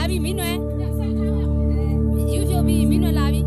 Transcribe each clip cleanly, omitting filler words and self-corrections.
ပြီမင်းနွယ်ယူဖြိုပြီးမင်းနွယ်လာပြီ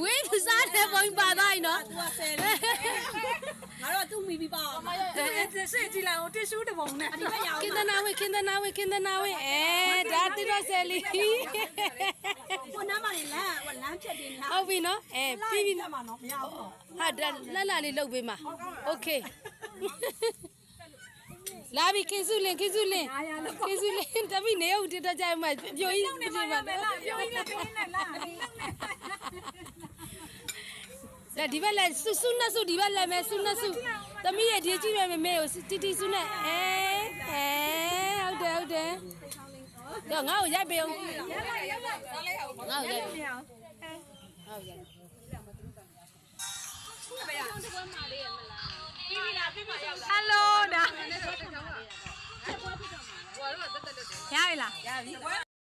ဝေးသူစားတယ်ပုံပါသွားရင်နော်ငါတော့သူ့မိပြီးပါစစ်ကြည့်လိုက်အောင်တစ်ရှူးတပုံနဲ့ခင်းသနာဝင်းဒါတိရဆယ်လီကိုနားမလေးလမ်းဖြတ်တင်လားဟုတ်ပြီနော်ပြီးပြီမှာနော်မရဘူးဟာဒါလှလှလေးလုတ်ပေးမှာโอเคလာပြီခင်းစုလင်းတပိနေဦးတက်ကြမှာပြိုကြီးပြိုကြီးနဲ့လာဒီဘက်လည်းစုနစုဒီဘက်လည်းမဲစုနစုသမီးရဲ့ဒီကြည့်ရမေကိုတီစုနဲ့ဟုတ်တယ်တော့ငါ့ကိုရိုက်ပေးအောင်ငါ့ကိုရိုက်ပေးအောင်ဟုတ်ရိုက်ဟယ်လိုဒါရပြီလားရပြီ